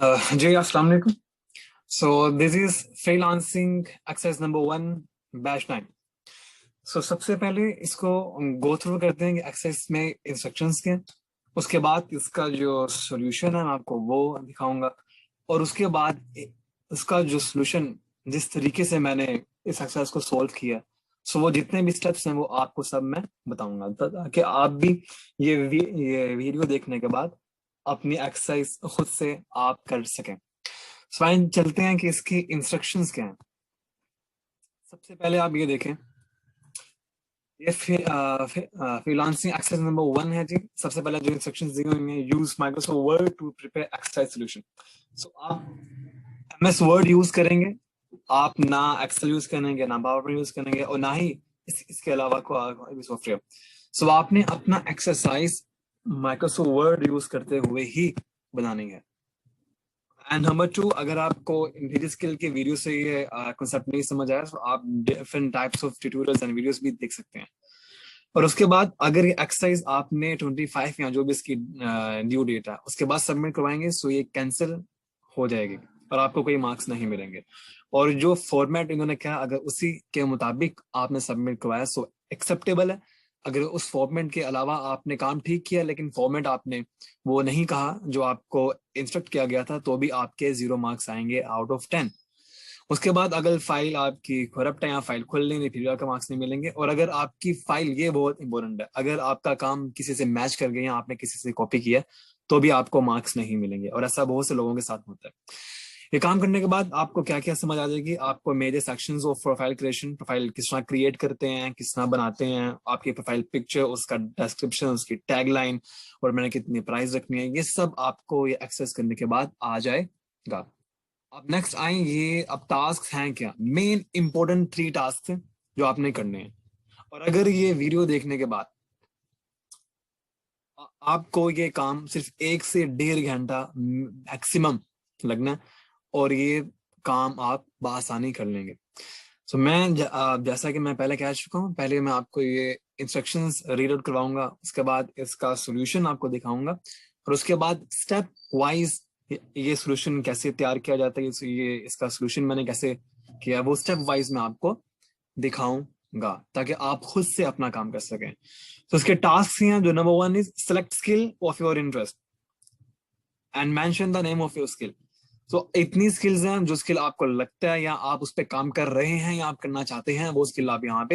जी अस्सलाम वालेकुम। So this is freelancing exercise number 1 batch 9। सो सबसे पहले इसको गो थ्रू करते हैं कि एक्सरसाइज में इंस्ट्रक्शंस के हैं। उसके बाद इसका जो सॉल्यूशन है मैं आपको वो दिखाऊंगा, और उसके बाद उसका जो सॉल्यूशन जिस तरीके से मैंने इस एक्सरसाइज को सॉल्व किया, सो वो जितने भी स्टेप्स हैं वो आपको सब मैं बताऊंगा, ताकि आप भी ये वीडियो देखने के बाद अपनी एक्सरसाइज खुद से आप कर सकें। स्वाइन चलते हैं कि इसकी इंस्ट्रक्शंस क्या हैं। सबसे पहले आप ये देखें, ये फ्रीलांसिंग एक्सरसाइज नंबर 1 है जी। सबसे पहले जो इंस्ट्रक्शंस दी हुई हैं, use Microsoft Word to prepare exercise solution. So आप एमएस वर्ड यूज करेंगे, आप ना एक्सेल यूज करेंगे, ना पावर पॉइंट यूज करेंगे, और ना ही इसके अलावा कोई सॉफ्टवेयर। सो आपने अपना एक्सरसाइज माइक्रोसॉफ्ट वर्ड यूज करते हुए ही बनानी है। एंड नंबर 2, अगर आपको इंटीरियर स्किल के वीडियो से ये कॉन्सेप्ट नहीं समझ आया, तो आप different types of tutorials and videos भी देख सकते हैं। और उसके बाद अगर ये एक्सरसाइज आपने 25 या जो भी इसकी ड्यू डेट है उसके बाद सबमिट करवाएंगे, सो ये कैंसिल हो जाएगी और आपको कोई मार्क्स नहीं मिलेंगे। और जो फॉर्मेट इन्होंने कहा, अगर उसी के मुताबिक आपने सबमिट करवाया सो एक्सेप्टेबल है। अगर उस फॉर्मेट के अलावा आपने काम ठीक किया लेकिन फॉर्मेट आपने वो नहीं कहा जो आपको इंस्ट्रक्ट किया गया था, तो भी आपके 0 मार्क्स आएंगे आउट ऑफ 10। उसके बाद अगर फाइल आपकी करप्ट है या फाइल खुल नहीं रही, फिर आपका मार्क्स नहीं मिलेंगे। और अगर आपकी फाइल, ये बहुत इंपॉर्टेंट है, अगर आपका काम किसी से मैच कर गया या आपने किसी से कॉपी किया, तो भी आपको मार्क्स नहीं मिलेंगे। और ऐसा बहुत से लोगों के साथ होता है। ये काम करने के बाद आपको क्या क्या समझ आ जाएगी, आपको major sections of profile creation, profile किस तरह क्रिएट करते हैं, किस तरह बनाते हैं, आपकी प्रोफाइल पिक्चर, उसका डिस्क्रिप्शन, उसकी टैगलाइन, और मैंने कितनी प्राइस रखनी है, ये सब आपको ये एक्सेस करने के बाद आ जाएगा। अब नेक्स्ट आए, ये अब टास्क हैं क्या, मेन इंपॉर्टेंट 3 टास्क जो आपने करने हैं। और अगर ये वीडियो देखने के बाद आपको ये काम सिर्फ 1 से 1.5 घंटा मैक्सिमम लगना है, और ये काम आप बआसानी कर लेंगे। तो मैं जैसा कि मैं पहले कह चुका हूँ, पहले मैं आपको ये इंस्ट्रक्शंस रीड आउट करवाऊंगा, उसके बाद इसका सॉल्यूशन आपको दिखाऊंगा, और उसके बाद स्टेप वाइज ये सॉल्यूशन कैसे तैयार किया जाता है, ये इसका सॉल्यूशन मैंने कैसे किया, वो स्टेप वाइज मैं आपको दिखाऊंगा, ताकि आप खुद से अपना काम कर सकें। तो इसके टास्क हैं, जो number 1 is select skill of your interest and mention the name of your skill. तो इतनी स्किल्स हैं, जो स्किल आपको लगता है या आप उस पर काम कर रहे हैं या आप करना चाहते हैं, वो स्किल आप यहाँ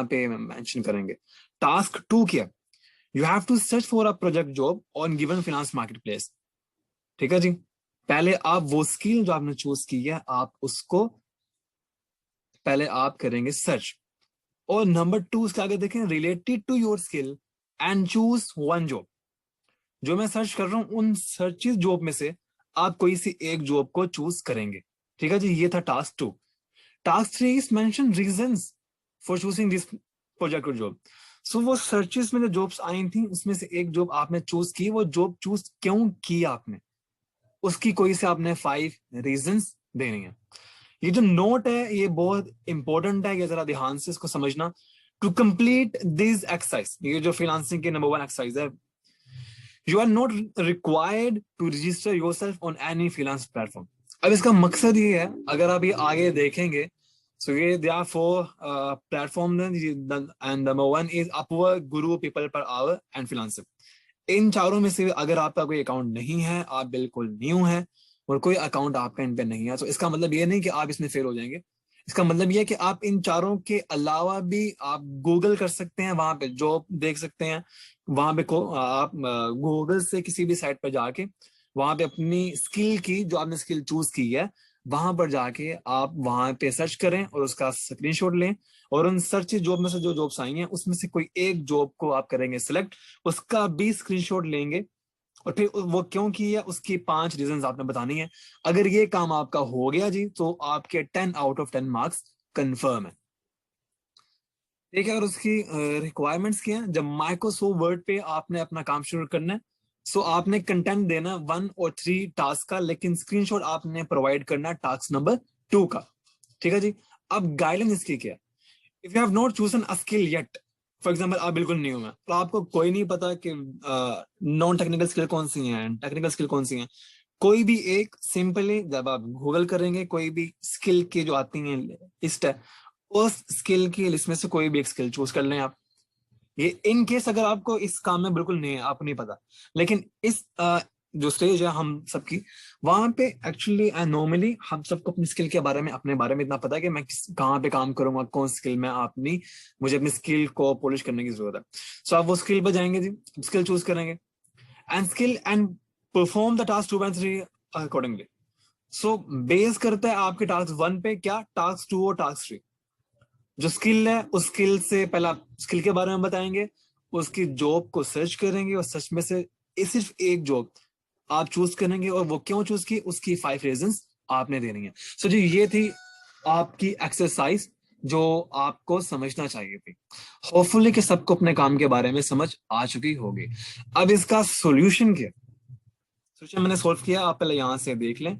पे मेंशन करेंगे। टास्क 2 क्या, you have to search for a project job on given finance market place. ठीक है जी। पहले आप वो स्किल जो आपने चूज की है, आप उसको पहले आप करेंगे सर्च। और नंबर 2 उसके आगे देखें, related to your skill and choose one job. जो मैं सर्च कर रहा हूं, उन सर्चिज जॉब में से आप कोई सी एक जॉब को चूज करेंगे। ठीक है जी, ये था task 2। Task 3 is mention reasons for choosing this project और जॉब। सो वो सर्चेस में जो जॉब्स आई थी, उसमें से एक जॉब आपने चूज की, वो जॉब चूज क्यों की आपने, उसकी कोई से आपने 5 रीजंस देनी है। ये जो नोट है ये बहुत इंपॉर्टेंट है, ये जरा ध्यान से इसको समझना। टू कंप्लीट दिस एक्सरसाइज, ये जो फ्रीलांसिंग के नंबर 1 एक्सरसाइज है, you are not required to register yourself on any freelance platform. अब इसका मकसद ये है, अगर आप ये आगे देखेंगे, सो ये they are 4 platform and number 1 is Upwork, Guru, PeoplePerHour and Freelancer. इन चारों में से अगर आपका कोई अकाउंट नहीं है, आप बिल्कुल न्यू है और कोई अकाउंट आपका इन पे नहीं है, तो इसका मतलब ये नहीं कि आप इसमें फेल हो जाएंगे। इसका मतलब ये है कि आप इन चारों के अलावा भी आप गूगल कर सकते हैं, वहां पे जॉब देख सकते हैं। वहां पे आप गूगल से किसी भी साइट पर जाके वहां पे अपनी स्किल की, जो आपने स्किल चूज की है, वहां पर जाके आप वहां पे सर्च करें और उसका स्क्रीनशॉट लें। और उन सर्च जॉब में से जो जॉब्स आई हैं, उसमें से कोई एक जॉब को आप करेंगे सिलेक्ट, उसका भी स्क्रीनशॉट लेंगे, और फिर वो क्यों की है उसकी 5 रीजंस आपने बतानी है। अगर ये काम आपका हो गया जी, तो आपके 10 आउट ऑफ 10 मार्क्स कंफर्म है। ठीक है। और उसकी रिक्वायरमेंट्स क्या है, जब माइक्रोसॉफ्ट वर्ड पे आपने अपना काम शुरू करना है, सो आपने कंटेंट देना 1 और 3 टास्क का, लेकिन स्क्रीनशॉट आपने प्रोवाइड करना टास्क नंबर 2 का। ठीक है जी। अब गाइडलाइन इसकी क्या है, if you have not chosen a skill yet, for example आप बिल्कुल न्यू है, तो आपको कोई नहीं पता कि नॉन टेक्निकल स्किल कौन सी हैं, टेक्निकल स्किल कौन सी हैं। कोई भी एक सिंपली जब आप गूगल करेंगे, कोई भी स्किल की जो आती हैं लिस्ट है, उस स्किल की लिस्ट में से कोई भी एक स्किल चूज कर लें आप। ये इन केस अगर आपको इस काम में बिल्कुल नहीं है, आपको नहीं पता, लेकिन इस जो स्टेज है हम सबकी, वहां पे एक्चुअली नॉर्मली हम सबको अपनी स्किल के बारे में, अपने बारे में इतना पता है कि मैं किस कहाँ पे काम करूंगा, कौन स्किल में अपनी, मुझे अपनी स्किल को पॉलिश करने की जरूरत है। सो आप वो स्किल पर जाएंगे जी, स्किल चूज करेंगे and skill and perform the task 2 and 3 accordingly. So base करता है आपके टास्क 1 पे क्या, टास्क 2 और टास्क 3। जो स्किल है उस स्किल से पहला स्किल के बारे में बताएंगे, उसकी जॉब को सर्च करेंगे और सर्च में से सिर्फ एक जॉब आप चूज करेंगे, और वो क्यों चूज की, उसकी 5 रीजंस आपने देनी है। सो जी ये थी आपकी एक्सरसाइज जो आपको समझना चाहिए थी। होपफुली कि सबको अपने काम के बारे में समझ आ चुकी होगी। अब इसका सॉल्यूशन क्या, सोल्यूशन मैंने सोल्व किया, आप पहले यहां से देख लें।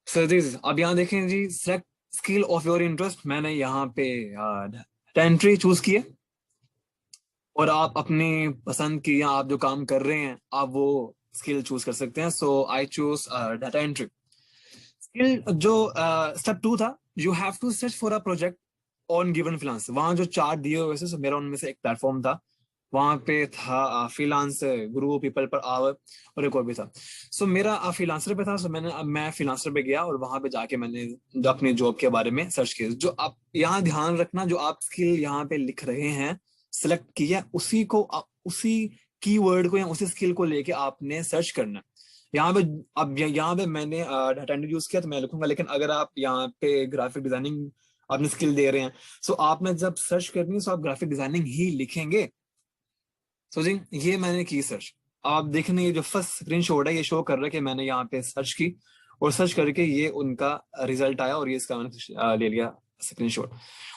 सर जी अब यहाँ देखें जी, select skill of your interest, मैंने यहाँ पे एंट्री चूज किया, और आप अपनी पसंद की या आप जो काम कर रहे हैं आप वो स्किल चूज कर सकते हैं। So I choose data entry skill. जो स्टेप 2 था, you have to search for a project on given freelance. वहां जो चार्ट दिए हुए थे, मेरा उनमें से एक प्लेटफॉर्म था, वहां पे था फ्रीलांस गुरु, पीपल पर आवर, और एक और भी था। सो मेरा फ्रीलांसर पे था, सो मैं फ्रीलांसर पे गया और वहां पे जाके मैंने अपनी जॉब के बारे में सर्च किया। जो आप यहाँ ध्यान रखना, जो आप स्किल यहाँ पे लिख रहे हैं, सिलेक्ट किया, उसी को उसी कीवर्ड को या उसी स्किल को लेके आपने सर्च करना। यहाँ पे अब यहाँ पे मैंने डाटा एंट्री यूज किया तो मैं लिखूंगा, लेकिन अगर आप यहाँ पे ग्राफिक डिजाइनिंग अपनी स्किल दे रहे हैं, सो आपने जब सर्च करनी है, सो आप ग्राफिक डिजाइनिंग ही लिखेंगे। सो जी ये मैंने की सर्च। आप देखने, ये जो फर्स्ट स्क्रीनशॉट है ये शो कर रहा है कि मैंने यहाँ पे सर्च की, और सर्च करके ये उनका रिजल्ट आया, और ये इसका मैंने ले लिया स्क्रीनशॉट।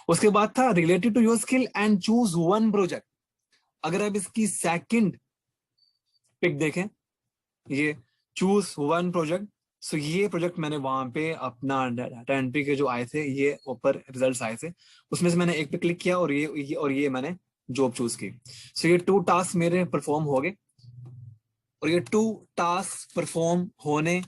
उसके बाद था related to your skill and choose one project. अगर आप इसकी सेकंड पिक देखें, ये चूज वन प्रोजेक्ट, सो ये प्रोजेक्ट मैंने वहां पे अपना डाटा एंट्री के जो आए थे, ये ऊपर रिजल्ट्स आए थे, उसमें से मैंने एक पे क्लिक किया, और ये मैंने जॉब चूज की। सो ये 2 टास्क मेरे परफॉर्म हो गए। और ये 2 टास्क परफॉर्म होने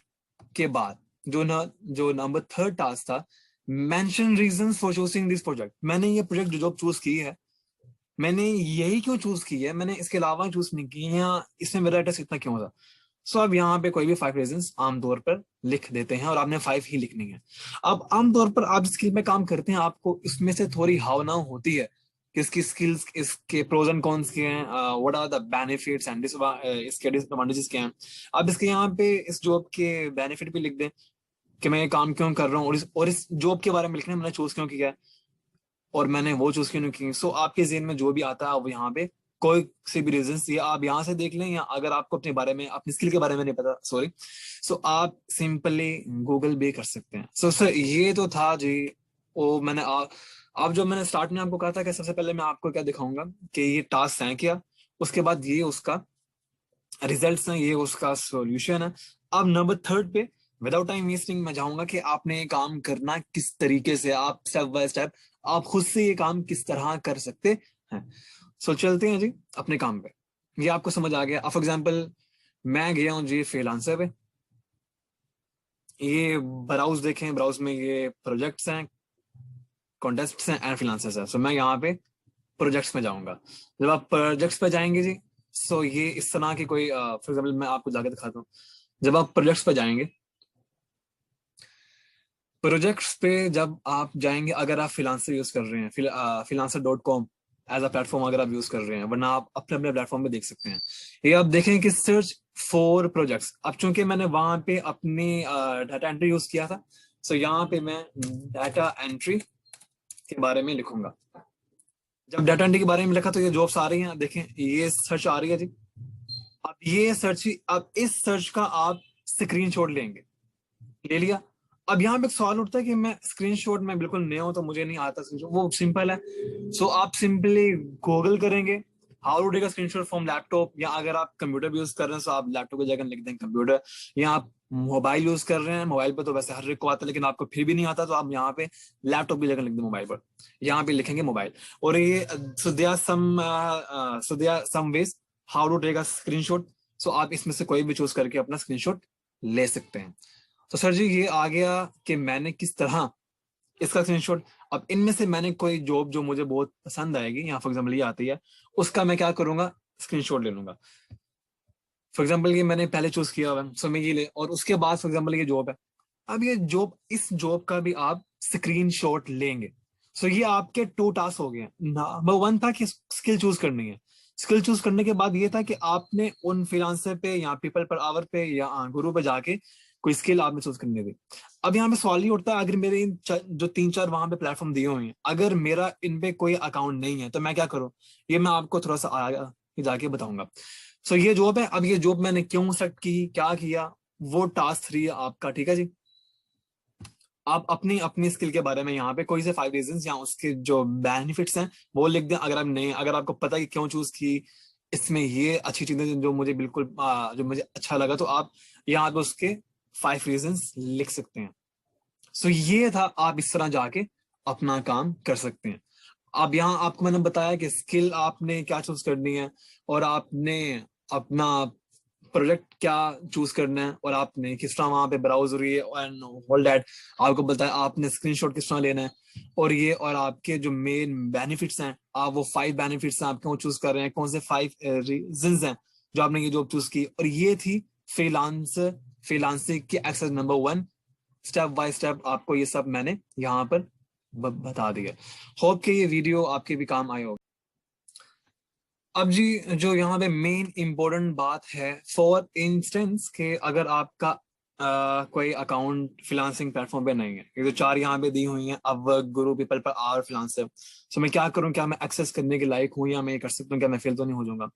के बाद जो नंबर 3rd टास्क था, mention reasons for choosing this project. मैंने ये प्रोजेक्ट जो जॉब चूज की है, मैंने यही क्यों चूज की है, मैंने इसके अलावा चूज नहीं की है, या इसमें मेरा इंटरेस्ट इतना क्यों था। सो अब यहाँ पे कोई भी 5 रीजंस आमतौर पर लिख देते हैं, और आपने 5 ही लिखनी है। अब आमतौर पर आप स्किल में काम करते हैं, आपको इसमें से थोड़ी भावना होती है कि इसकी स्किल्स, इसके प्रोज एंड कॉन्स के हैं, what are the benefits and इसके डिसएडवांटेजेस क्या हैं। आप इसके यहाँ पे इस जॉब के बेनिफिट भी लिख दें कि मैं ये काम क्यों कर रहा हूँ, और इस जॉब के बारे में लिखना है, मैंने चूज क्यों किया है, और मैंने वो चूज क्यों नहीं की। सो आपके जेहन में जो भी आता है, वो यहाँ पे कोई से भी रीजन ये आप यहाँ से देख लें, या अगर आपको अपने बारे में, अपनी स्किल के बारे में नहीं पता, सॉरी, सो आप सिंपली गूगल भी कर सकते हैं। सो सर ये तो था जी। वो मैंने आप जो मैंने स्टार्ट में आपको कहा था कि सबसे पहले मैं आपको क्या दिखाऊंगा कि ये टास्क है क्या, उसके बाद ये उसका रिजल्ट्स हैं, ये उसका सॉल्यूशन है। अब नंबर 3rd पे विदाउट टाइम वेस्टिंग मैं चाहूंगा कि आपने ये काम करना किस तरीके से, आप स्टेप बाय स्टेप आप खुद से ये काम किस तरह कर सकते हैं। सो चलते हैं जी अपने काम पे। ये आपको समझ आ गया। फॉर एग्जाम्पल मैं गया हूँ जी फ्रीलांसर पे, ये ब्राउज देखें, ब्राउज में ये प्रोजेक्ट्स हैं, कॉन्टेस्ट्स हैं एंड फ्रीलांसर्स है। सो मैं यहाँ पे प्रोजेक्ट्स में जाऊंगा। जब आप प्रोजेक्ट्स पे जाएंगे जी, सो ये इस तरह की कोई फॉर एग्जाम्पल मैं आपको जाके दिखाता हूँ। जब आप प्रोजेक्ट्स पे जाएंगे, प्रोजेक्ट्स पे जब आप जाएंगे, अगर आप फ्रीलांसर यूज कर रहे हैं, freelancer.com एज अ प्लेटफॉर्म अगर आप यूज कर रहे हैं, वरना आप अपने अपने प्लेटफॉर्म पे देख सकते हैं। ये आप देखें कि सर्च फॉर प्रोजेक्ट्स। अब चूंकि मैंने वहां पे अपनी डाटा एंट्री यूज किया था, सो यहाँ पे मैं डाटा एंट्री के बारे में लिखूंगा। जब डाटा एंट्री के बारे में लिखा तो ये जॉब्स आ रही हैं, देखें ये सर्च आ रही है जी। अब ये सर्च, अब इस सर्च का आप स्क्रीनशॉट लेंगे, ले लिया। अब यहाँ पे एक सवाल उठता है कि मैं स्क्रीनशॉट में बिल्कुल नया हूं तो मुझे नहीं आता स्क्रीनशॉट, वो सिंपल है। सो आप सिंपली गूगल करेंगे, how to take a screenshot from laptop, या अगर आप कंप्यूटर भी यूज कर रहे हैं तो आप लैपटॉप की जगह लिख दें कंप्यूटर, या आप मोबाइल यूज कर रहे हैं, मोबाइल पर तो वैसे हर एक को आता है लेकिन आपको फिर भी नहीं आता, तो आप यहाँ पे लैपटॉप की जगह लिख दें मोबाइल पर, यहाँ पे लिखेंगे मोबाइल। और ये so there are some ways how to take a screenshot. So आप इसमें से कोई भी चूज करके अपना स्क्रीनशॉट ले सकते हैं। तो सर जी ये आ गया कि मैंने किस तरह इसका स्क्रीनशॉट। अब इनमें से मैंने कोई जॉब जो मुझे बहुत पसंद आएगी, यहाँ फॉर एग्जाम्पल ये आती है, उसका मैं क्या करूंगा, स्क्रीनशॉट ले लूंगा। फॉर एग्जाम्पल ये मैंने पहले चूज किया हुआ है, सो मैं ये ले, और उसके बाद फॉर एग्जाम्पल ये जॉब है। अब ये जॉब, इस जॉब का भी आप स्क्रीनशॉट लेंगे। सो ये आपके 2 टास्क हो गए। नंबर 1 था कि स्किल चूज करनी है। स्किल चूज करने के बाद ये था कि आपने उन फ्रीलांसर पे या पीपल पर आवर पे या गुरु पे जाके कोई स्किल आपने चूज करनी थी। अब यहाँ पे सवाल ये उठता है, अगर मेरे जो 3-4 वहां पे प्लेटफॉर्म दिए हुए हैं, अगर मेरा इन पे कोई अकाउंट नहीं है तो मैं क्या करूँ, ये मैं आपको थोड़ा सा आगे जाके बताऊंगा। सो ये जॉब है। अब ये जॉब मैंने क्यों सेलेक्ट की, क्या किया, वो टास्क 3 है आपका, ठीक है जी। आप अपनी अपनी स्किल के बारे में यहाँ पे कोई से 5 रीजंस या उसके जो बेनिफिट्स हैं वो लिख दें। अगर आप नहीं, अगर आपको पता है कि क्यों चूज की, इसमें ये अच्छी चीजें जो मुझे बिल्कुल जो मुझे अच्छा लगा, तो आप यहाँ पे उसके 5 रीजंस लिख सकते हैं। सो ये था, आप इस तरह जाके अपना काम कर सकते हैं। अब यहाँ आपको मैंने बताया कि स्किल आपने क्या चूज करनी है, और आपने अपना प्रोजेक्ट क्या चूज करना है, और आपने किस तरह वहां पे ब्राउज रही है एंड ऑल दैट। आपको बताया आपने स्क्रीनशॉट किस तरह लेना है, और ये, और आपके जो मेन बेनिफिट्स हैं, आप वो 5 बेनिफिट्स हैं, आप क्यों चूज कर रहे हैं, कौन से 5 रीजंस हैं जो आपने ये जॉब चूज की। और ये थी फ्रीलांसिंग की exercise number 1। Step by step आपको ये सब मैंने यहाँ पर बता दिया। होप कि ये वीडियो आपके भी काम आए हो। अब जी जो यहाँ पे मेन इंपॉर्टेंट बात है, फॉर इंस्टेंस कि अगर आपका कोई अकाउंट फ्रीलांसिंग प्लेटफॉर्म पे नहीं है, ये जो 4 यहाँ पे दी हुई हैं, Upwork, Guru, people per hour, freelancer, सो मैं क्या करूँ, क्या मैं एक्सेस करने के लायक हूँ, या मैं ये कर सकता हूँ, क्या मैं फेल तो नहीं हो जाऊंगा।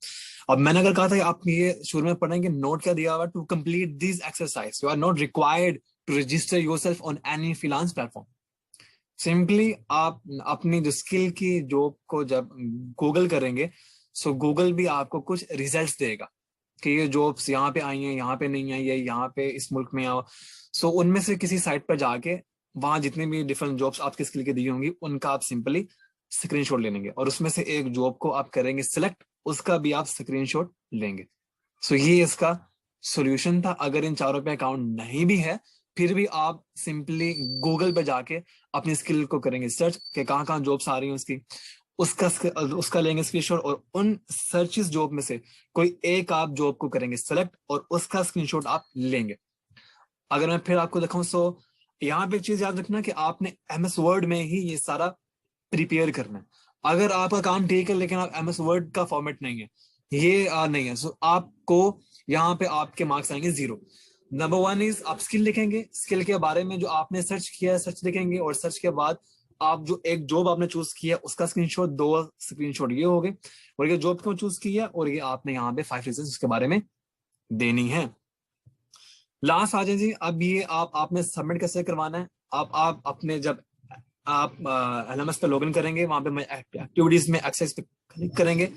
अब मैंने अगर कहा था कि आप ये शुरू में पढ़ेंगे, नोट क्या दिया हुआ, to complete this exercise you are not required to register yourself on any freelance platform. Simply आप अपनी जो स्किल की जॉब को जब गूगल करेंगे, सो गूगल भी आपको कुछ रिजल्ट्स देगा कि ये जॉब्स यहाँ पे आई हैं, यहाँ पे नहीं आई है, यहाँ पे इस मुल्क में आओ। सो उनमें से किसी साइट पर जाके वहां जितने भी डिफरेंट जॉब्स आपकी स्किल की दी होंगी, उनका आप सिंपली स्क्रीनशॉट ले लेंगे, और उसमें से एक जॉब को आप करेंगे सिलेक्ट, उसका भी आप स्क्रीनशॉट लेंगे। सो ये इसका सॉल्यूशन था। अगर इन चारों पे अकाउंट नहीं भी है, फिर भी आप सिंपली गूगल पे जाके अपनी स्किल को करेंगे सर्च कि कहाँ कहाँ जॉब्स आ रही हैं उसकी, उसका उसका लेंगे स्क्रीनशॉट, और उन सर्चिस जॉब में से कोई एक आप जॉब को करेंगे सेलेक्ट, और उसका स्क्रीनशॉट आप लेंगे। अगर मैं फिर आपको दिखाऊं, सो यहाँ पे एक चीज याद रखना कि आपने एमएस वर्ड में ही ये सारा प्रिपेयर करना है। अगर आपका काम ठीक है लेकिन आप एमएस वर्ड का फॉर्मेट नहीं है, ये नहीं है, सो आपको यहाँ पे आपके मार्क्स आएंगे 0। नंबर 1 इज आप स्किल लिखेंगे, स्किल के बारे में जो आपने सर्च किया है सर्च लिखेंगे, और सर्च के बाद आप जो एक जॉब आपने चूज किया उसका स्क्रीनशॉट, 2 स्क्रीनशॉट ये हो गए, और ये जॉब क्यों चूज किया, और ये आपने यहाँ पे 5 रीजन उसके बारे में देनी है। लास्ट आ जाए जी। अब ये आपने सबमिट कैसे करवाना है। आप अपने जब आप एलएमएस पे लॉगिन करेंगे, वहां पे एक्टिविटीज में एक्सेस पे क्लिक करेंगे।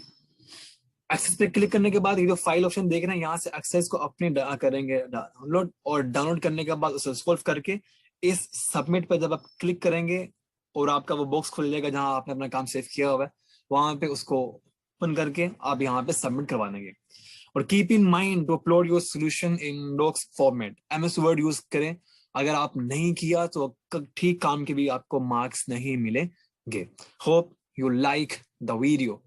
एक्सेस पे क्लिक करने के बाद ये जो फाइल ऑप्शन देख रहे हैं, यहाँ से एक्सेस को अपने करेंगे डाउनलोड, और डाउनलोड करने के बाद उसे सॉल्व करके इस सबमिट पे जब आप क्लिक करेंगे, और आपका वो बॉक्स खुल जाएगा जहां आपने अपना काम सेव किया हुआ है, वहां पे उसको ओपन करके आप यहाँ पे सबमिट करवा देंगे। और keep in mind to upload your solution in docs format, MS Word use करें। अगर आप नहीं किया तो ठीक काम के भी आपको मार्क्स नहीं मिलेंगे। Hope you like the video.